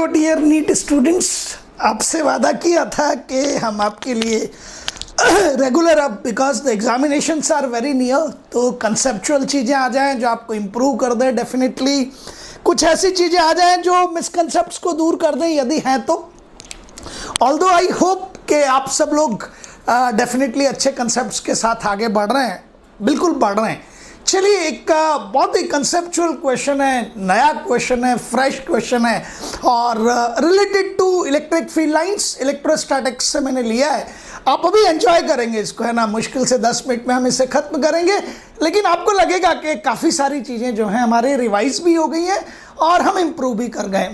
Hello dear NEET students, आपसे वादा किया था कि हम आपके लिए रेगुलर, अब because the examinations are very near, तो कंसेप्चुअल चीज़ें आ जाएं जो आपको इम्प्रूव कर दें। डेफिनेटली कुछ ऐसी चीज़ें आ जाएं जो मिसकंसेप्ट्स को दूर कर दें, यदि हैं तो। ऑल्दो आई होप कि आप सब लोग डेफिनेटली अच्छे कंसेप्ट्स के साथ आगे बढ़ रहे हैं, बिल्कुल बढ़ रहे हैं। चलिए, एक बहुत ही कंसेप्चुअल क्वेश्चन है, नया क्वेश्चन है, फ्रेश क्वेश्चन है और related to electric field lines, electrostatics से मैंने लिया है। आप अभी एंजॉय करेंगे इसको, है ना। मुश्किल से 10 मिनट में हम इसे ख़त्म करेंगे, लेकिन आपको लगेगा कि काफ़ी सारी चीज़ें जो हैं हमारे रिवाइज भी हो गई हैं और हम इम्प्रूव भी कर गए।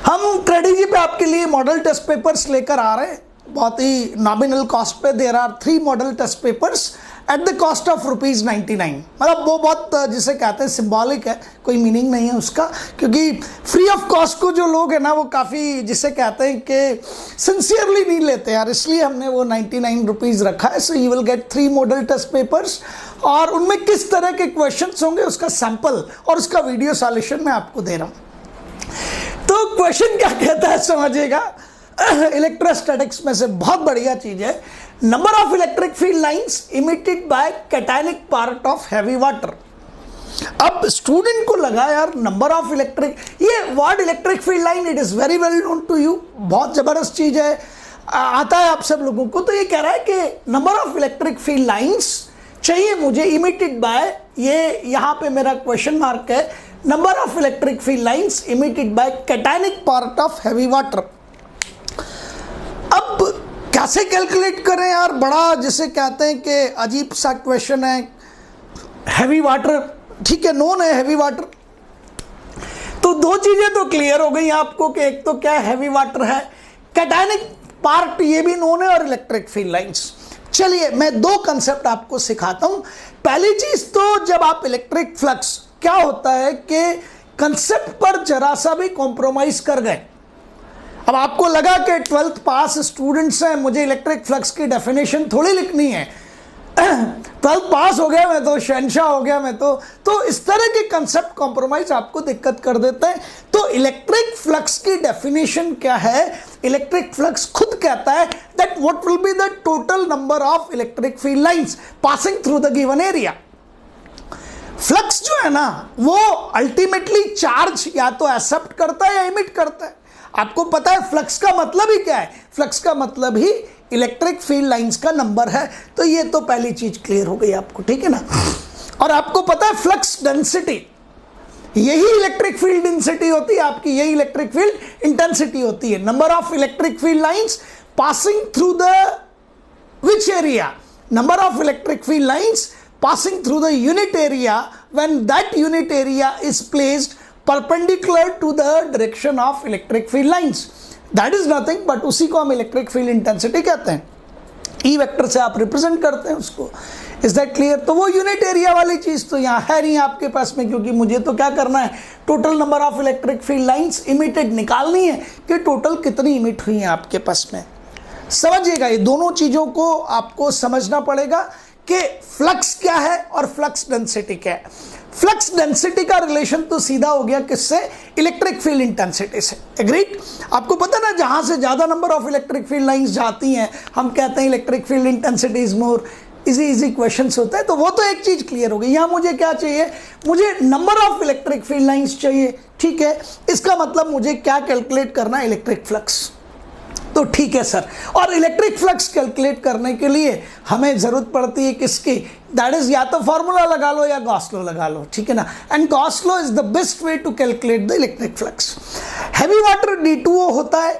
हम क्रेडिजी पे आपके लिए मॉडल टेस्ट पेपर्स लेकर आ रहे हैं, बहुत ही नॉमिनल कॉस्ट पे। There are 3 model test papers at the cost of ₹99। मतलब वो बहुत जिसे कहते हैं सिंबॉलिक है, कोई मीनिंग नहीं है उसका, क्योंकि फ्री ऑफ कॉस्ट को जो लोग हैं ना वो काफ़ी जिसे कहते हैं कि सिंसियरली नहीं लेते यार, इसलिए हमने वो ₹99 रखा है। So you will get 3 model test papers और उनमें किस तरह के क्वेश्चंस होंगे उसका सैंपल और उसका वीडियो सॉल्यूशन मैं आपको दे रहा हूँ। तो क्वेश्चन क्या कहता है समझिएगा, इलेक्ट्रोस्टैटिक्स में से बहुत बढ़िया चीज है। Number of electric field lines emitted by cationic part of heavy water. अब स्टूडेंट को लगा यार नंबर ऑफ इलेक्ट्रिक, ये word electric field line it is very well known to you, बहुत जबरदस्त चीज है, आता है आप सब लोगों को। तो ये कह रहा है कि number of electric field lines चाहिए मुझे इमिटेड बाय, ये यहाँ पे मेरा क्वेश्चन मार्क है, number of electric field lines emitted by cationic part of heavy water. अब कैसे कैलकुलेट करें यार, बड़ा जिसे कहते हैं कि अजीब सा क्वेश्चन है। हैवी वाटर, ठीक है, नोन है हैवी वाटर, तो 2 चीजें तो क्लियर हो गई आपको कि एक तो क्या हैवी वाटर है, कैटायनिक पार्ट ये भी नोन है, और इलेक्ट्रिक फील्ड लाइंस। चलिए मैं 2 कंसेप्ट आपको सिखाता हूं। पहली चीज तो जब आप इलेक्ट्रिक फ्लक्स, क्या होता है कि कंसेप्ट पर जरा सा भी कॉम्प्रोमाइज कर गए। अब आपको लगा कि 12th पास स्टूडेंट्स हैं, मुझे इलेक्ट्रिक फ्लक्स की डेफिनेशन थोड़ी लिखनी है, 12th पास हो गया मैं तो, शहंशाह हो गया मैं तो इस तरह के कंसेप्ट कॉम्प्रोमाइज आपको दिक्कत कर देते हैं। तो इलेक्ट्रिक फ्लक्स की डेफिनेशन क्या है, इलेक्ट्रिक फ्लक्स खुद कहता है that what will be the total number of electric field lines passing through the given area. Flux जो है ना वो अल्टीमेटली चार्ज या तो एक्सेप्ट करता है या इमिट करता है। आपको पता है फ्लक्स का मतलब ही क्या है, फ्लक्स का मतलब ही इलेक्ट्रिक फील्ड लाइंस का नंबर है। तो ये तो पहली चीज क्लियर हो गई आपको, ठीक है ना। और आपको पता है फ्लक्स डेंसिटी, यही इलेक्ट्रिक फील्ड डेंसिटी होती है आपकी, यही इलेक्ट्रिक फील्ड इंटेंसिटी होती है। Number of electric field lines passing through the which area, number of electric field lines passing through the unit area when that unit area is placed perpendicular to the direction of electric field lines. That is nothing but उसी को हम electric field intensity कहते हैं। E vector से आप represent करते हैं उसको। Is that clear? तो वो यूनिट एरिया वाली चीज तो यहाँ है नहीं आपके पास में, क्योंकि मुझे तो क्या करना है, total number of electric field lines emitted निकालनी है कि टोटल कितनी इमिट हुई है आपके पास में। समझिएगा, ये दोनों चीजों को आपको समझना पड़ेगा कि फ्लक्स क्या है और फ्लक्स डेंसिटी क्या है। फ्लक्स डेंसिटी का रिलेशन तो सीधा हो गया किससे, इलेक्ट्रिक फील्ड इंटेंसिटी से। एग्रीड? आपको पता ना, जहां से ज्यादा number of electric field lines जाती हैं हम कहते हैं electric field intensity is more. Easy questions होता है। तो वो तो एक चीज क्लियर हो गई। यहां मुझे क्या चाहिए, मुझे number of electric field lines चाहिए, ठीक है। इसका मतलब मुझे क्या कैलकुलेट करना है, इलेक्ट्रिक फ्लक्स। तो ठीक है सर, और इलेक्ट्रिक फ्लक्स कैलकुलेट करने के लिए हमें जरूरत पड़ती है किसकी, दैट इज या तो फॉर्मूला लगा लो या गॉस लॉ लगा लो, ठीक है ना। And Gauss law is the best way to calculate the electric flux. Heavy water D2O होता है।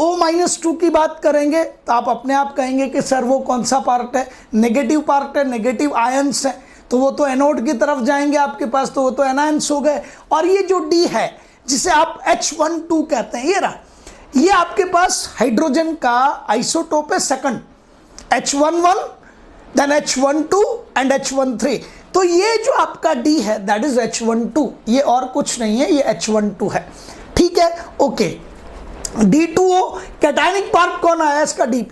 O-2 की बात करेंगे तो आप अपने आप कहेंगे कि सर वो कौन सा पार्ट है, नेगेटिव पार्ट है, नेगेटिव आयंस है, तो वो तो एनोड की तरफ जाएंगे आपके पास, तो वो तो एनायंस हो गए। और ये जो D है जिसे आप H12 कहते हैं, ये रहा, ये आपके पास हाइड्रोजन का आइसोटोप है second, H11 then H12 and H13। तो ये जो आपका D है दैट इज H12, ये और कुछ नहीं है, ये H12 है, ठीक है। ओके, D2O कैटायनिक पार्ट कौन आया इसका, D+।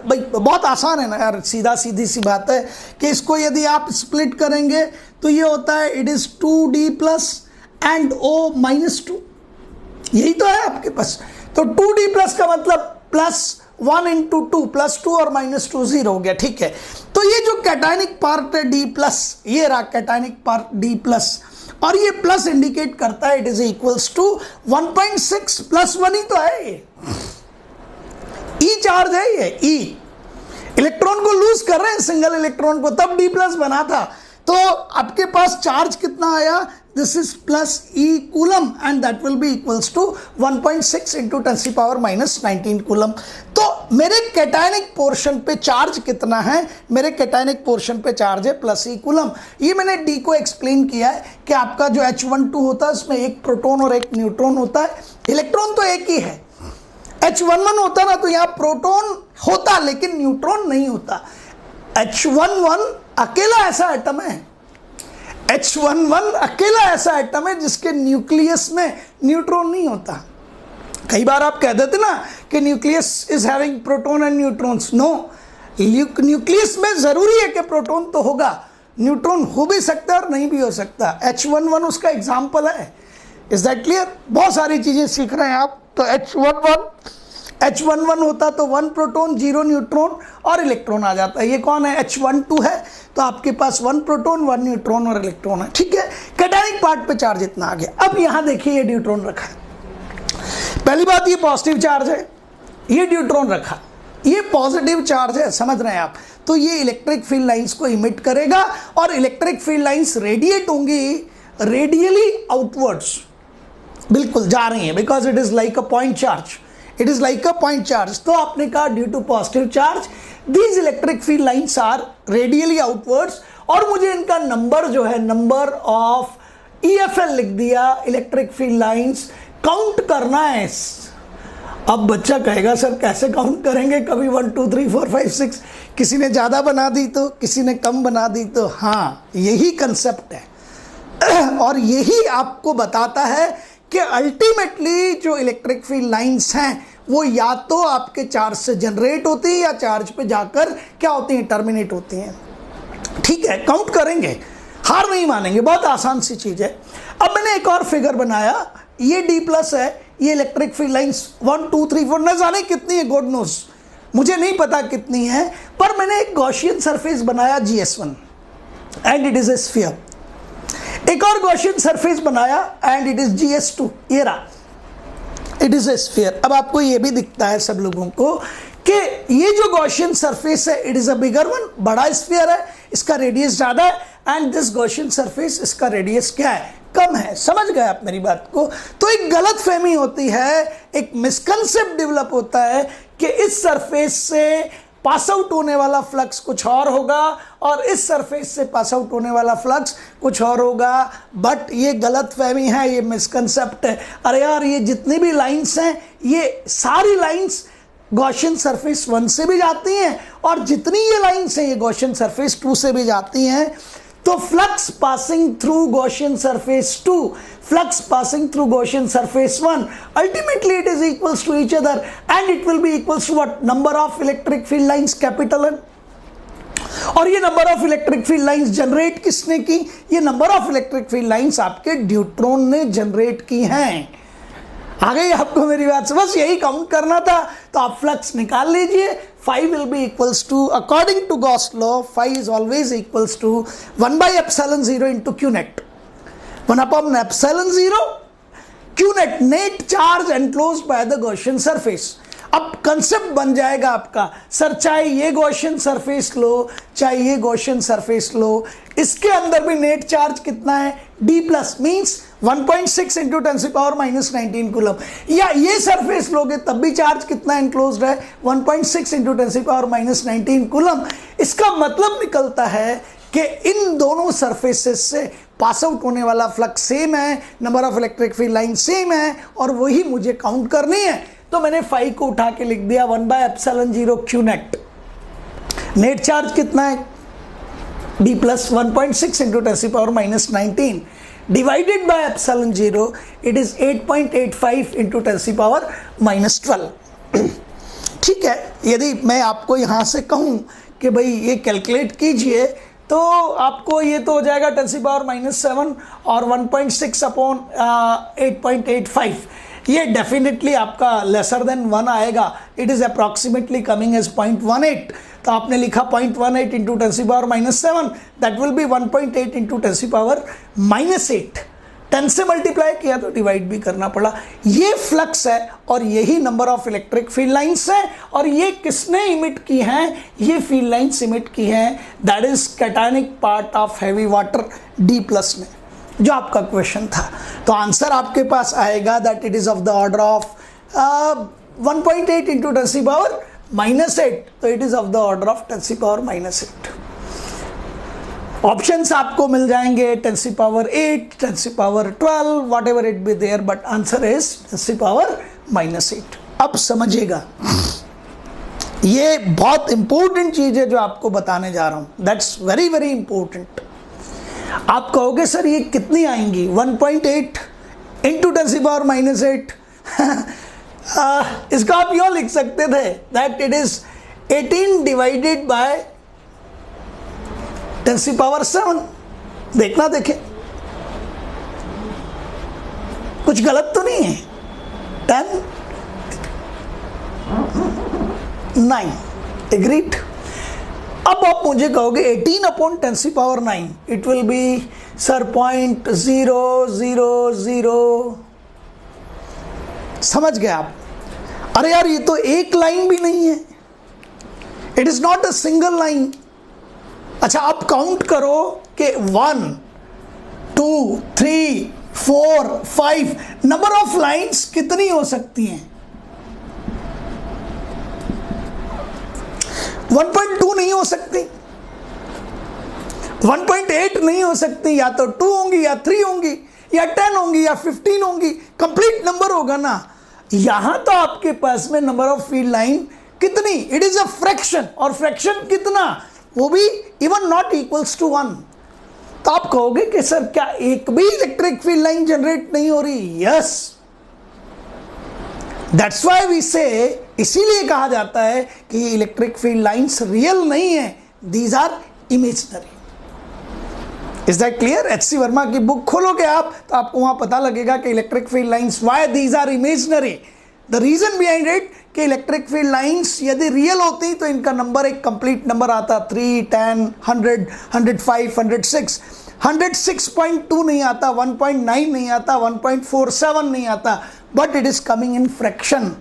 भाई बहुत आसान है ना यार, सीधी सी बात है कि इसको यदि आप स्प्लिट करेंगे तो ये होता है it is 2D+ and O-2। यही तो है आपके पास। तो 2d प्लस का मतलब प्लस 1 इंटू 2 प्लस 2 और माइनस 2 0 हो गया, ठीक है। तो ये जो कैटायनिक पार्ट है D प्लस, ये रहा कैटायनिक पार्ट D प्लस, और ये प्लस इंडिकेट करता है it is equals to 1.6 plus 1 ही तो है ये, ई चार्ज है ये, ई इलेक्ट्रॉन को लूज कर रहे हैं, सिंगल इलेक्ट्रॉन को, तब D प्लस बना था। तो आपके पास चार्ज कितना आया, this is plus E coulomb and that will be equals to 1.6 into 10⁻⁻19 coulomb. तो मेरे कैटायनिक पोर्शन पे चार्ज कितना है, मेरे कैटायनिक पोर्शन पे चार्ज है प्लस ई कूलम। ये मैंने डी को एक्सप्लेन किया है कि आपका जो H12 होता है उसमें एक प्रोटॉन और एक न्यूट्रॉन होता है, इलेक्ट्रॉन तो एक ही है। H11 होता ना तो यहाँ प्रोटॉन होता लेकिन न्यूट्रॉन नहीं होता। H11 अकेला ऐसा एटम है, H11 अकेला ऐसा एटम है जिसके न्यूक्लियस में न्यूट्रॉन नहीं होता। कई बार आप कह देते ना कि nucleus is having proton and neutrons, no, nucleus में जरूरी है कि प्रोटॉन तो होगा, न्यूट्रॉन हो भी सकता है और नहीं भी हो सकता। H11 उसका एग्जाम्पल है। Is that clear? बहुत सारी चीजें सीख रहे हैं आप। तो H11 होता तो 1 प्रोटॉन 0 न्यूट्रॉन और इलेक्ट्रॉन आ जाता है। ये कौन है, H12 है, तो आपके पास 1 प्रोटॉन 1 न्यूट्रॉन और इलेक्ट्रॉन है, ठीक है। कैटायनिक पार्ट पे चार्ज इतना आ गया। अब यहां देखिए ये न्यूट्रॉन रखा है, पहली बात ये पॉजिटिव चार्ज है, ये न्यूट्रॉन रखा, ये पॉजिटिव चार्ज है, समझ रहे हैं आप। तो ये इलेक्ट्रिक फील्ड लाइंस को इमिट करेगा और इलेक्ट्रिक फील्ड लाइंस रेडिएट होंगी रेडियली आउटवर्ड्स, बिल्कुल जा रही है, because it is like a point charge, it is like a point charge. तो आपने कहा due to positive charge these electric field lines are radially outwards, और मुझे इनका नंबर जो है, नंबर ऑफ EFL लिख दिया, इलेक्ट्रिक फील्ड लाइंस काउंट करना है। अब बच्चा कहेगा सर कैसे काउंट करेंगे, कभी 1 2 3 4 5 6, किसी ने ज्यादा बना दी तो किसी ने कम बना दी तो, हाँ यही कंसेप्ट है और यही आपको बताता है कि अल्टीमेटली जो इलेक्ट्रिक फील्ड लाइंस हैं वो या तो आपके चार्ज से जनरेट होती है या चार्ज पे जाकर क्या होती हैं, टर्मिनेट होती हैं, ठीक है। काउंट करेंगे, हार नहीं मानेंगे, बहुत आसान सी चीज है। अब मैंने एक और फिगर बनाया, ये D प्लस है, ये इलेक्ट्रिक फील्ड लाइंस 1 2 3 4 न जाने कितनी है, गॉड नोस, मुझे नहीं पता कितनी है, पर मैंने एक गॉसियन सरफेस बनाया GS1 and it is a sphere. एक और गॉसियन सरफेस बनाया एंड इट इज GS2, ये रहा, इट इज ए स्फीयर। अब आपको ये भी दिखता है सब लोगों को कि ये जो गॉसियन सरफेस है it is a bigger one, बड़ा स्फीयर है, इसका रेडियस ज्यादा है, एंड दिस गॉसियन सरफेस, इसका रेडियस क्या है, कम है। समझ गए आप मेरी बात को? तो एक गलत फहमी होती है, एक मिसकंसेप्ट डेवलप होता है कि इस सरफेस से पास आउट होने वाला फ्लक्स कुछ और होगा और इस सरफेस से पास आउट होने वाला फ्लक्स कुछ और होगा, बट ये गलत फहमी है, ये मिसकंसेप्ट है। अरे यार ये जितनी भी लाइंस हैं ये सारी लाइंस गॉसियन सरफेस 1 से भी जाती हैं और जितनी ये लाइंस हैं ये गॉसियन सरफेस 2 से भी जाती हैं। तो flux passing through Gaussian surface 2, flux passing through Gaussian surface 1, ultimately it is equals to each other and it will be equals to what, number of electric field lines capital N। और ये number of electric field lines generate किसने की, ये number of electric field lines आपके neutron ने generate की हैं। आ गई आपको मेरी बात? बस यही काउंट करना था। तो आप फ्लक्स निकाल लीजिए, phi will be equals to, according to Gauss law, phi is always equals to 1 by epsilon 0 into q net, 1 upon epsilon 0 q net, net charge enclosed by the Gaussian surface। अब concept बन जाएगा आपका, sir चाहे ये Gaussian surface लो चाहे ये Gaussian surface लो, इसके अंदर भी नेट चार्ज कितना है, D plus means 1.6 into 10⁻⁻19 coulomb, या ये सरफेस लोगे तब भी चार्ज कितना एनक्लोज्ड है, 1.6 इंटू 10⁻⁻19 कूलम। इसका मतलब निकलता है कि इन दोनों सरफेसेस से पास आउट होने वाला फ्लक्स सेम है, number of electric field line same है और वही मुझे काउंट करनी है। तो मैंने phi को उठा के लिख दिया 1 by epsilon 0 q net। Net charge कितना है, D plus 1.6 into 10⁻⁻19 divided by epsilon 0, it is 8.85 into 10⁻12। ठीक है, यदि मैं आपको यहां से कहूं कि भाई ये कैलकुलेट कीजिए तो आपको ये तो हो जाएगा 10⁻⁻7 और 1.6 अपॉन 8.85। ये डेफिनेटली आपका लेसर देन 1 आएगा, it is approximately coming as 0.18, तो आपने लिखा 0.18 into 10⁻⁻7, that will be 1.8 into 10⁻⁻8। 10 से मल्टीप्लाई किया तो डिवाइड भी करना पड़ा। ये फ्लक्स है और यही number of electric field lines है, और ये किसने इमिट की हैं? ये फील्ड लाइंस इमिट की हैं, that is cationic part of heavy water D+ में, जो आपका क्वेश्चन था। तो आंसर आपके पास आएगा that it is of the order of 1.8 into 10⁻⁻8, तो it is of the order of 10⁻⁻8। Options आपको मिल जाएंगे 10⁻8, 10⁻12, whatever it be there, but answer is 10⁻�8। अब समझिएगा, ये बहुत इंपॉर्टेंट चीज है जो आपको बताने जा रहा हूं, दैट्स वेरी वेरी इंपॉर्टेंट। आप कहोगे सर ये कितनी आएंगी? 1.8 इंटू 10⁻⁻8 इसका आप यूं लिख सकते थे that it is 18 divided by 10⁻7। देखना, देखें कुछ गलत तो नहीं है। 10 9 एग्रीड। अब आप मुझे कहोगे 18/10⁻9, इट विल बी सर 0.000। समझ गए आप? अरे यार ये तो एक लाइन भी नहीं है, it is not a single line. अच्छा आप काउंट करो कि 1 2 3 4 5 नंबर ऑफ लाइंस कितनी हो सकती हैं? 1.2 नहीं हो सकती, 1.8 नहीं हो सकती, या तो 2 होंगी या 3 होंगी या 10 होंगी या 15 होंगी, कंप्लीट नंबर होगा ना। यहां तो आपके पास में नंबर ऑफ फील्ड लाइन कितनी? इट इज अ फ्रैक्शन, और फ्रैक्शन कितना? वो भी इवन नॉट इक्वल्स टू 1। तो आप कहोगे कि सर क्या एक भी इलेक्ट्रिक फील्ड लाइन जनरेट नहीं हो रही? यस, दैट्स व्हाई वी से, इसीलिए कहा जाता है कि इलेक्ट्रिक फील्ड लाइंस रियल नहीं है, these are imaginary. Is that clear? HC Verma की बुक खोलोगे आप तो आपको वहां पता लगेगा कि electric field lines why these are imaginary. The reason behind it कि इलेक्ट्रिक फील्ड लाइंस यदि रियल होती तो इनका नंबर एक कंप्लीट नंबर आता, 3 10 100 105 106 106.2 नहीं आता, 1.9 नहीं आता, 1.47 नहीं आता, but it is coming in fraction.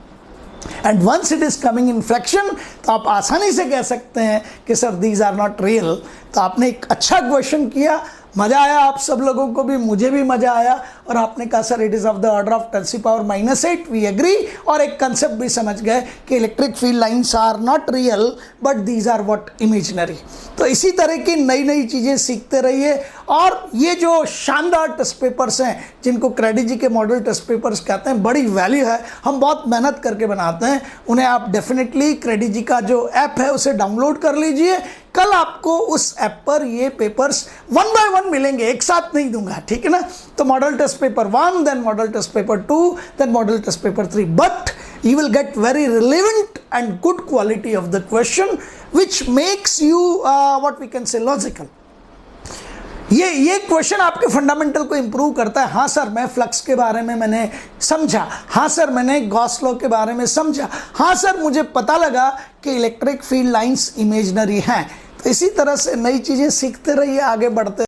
And once it is coming in fraction तो आप आसानी से कह सकते हैं कि sir these are not real. तो आपने एक अच्छा क्वेश्चन किया, मजा आया आप सब लोगों को भी, मुझे भी मजा आया, और आपने कहा sir it is of the order of 10⁻⁻8, we agree, और एक कंसेप्ट भी समझ गए कि electric field lines are not real but these are what imaginary. तो इसी तरह की नई नई चीज़ें सीखते रहिए, और ये जो शानदार टेस्ट पेपर्स हैं जिनको क्रेडिट जी के मॉडल टेस्ट पेपर्स कहते हैं, बड़ी वैल्यू है, हम बहुत मेहनत करके बनाते हैं उन्हें। आप डेफिनेटली क्रेडिट जी का जो ऐप है उसे डाउनलोड कर लीजिए। कल आपको उस ऐप पर ये पेपर्स 1 by 1 मिलेंगे, एक साथ नहीं दूंगा, ठीक है ना। तो model test paper 1, then model test paper 2, then model test paper 3, but you will get very relevant and good quality of the question which makes you what we can say logical। ये question आपके fundamental को improve करता है। हाँ sir मैं flux के बारे में मैंने समझा, हाँ सर मैंने गॉस लॉ के बारे में समझा, हाँ सर मुझे पता लगा कि इलेक्ट्रिक फील्ड लाइंस इमेजिनरी हैं। तो इसी तरह से नई चीज़ें सीखते रहिए, आगे बढ़ते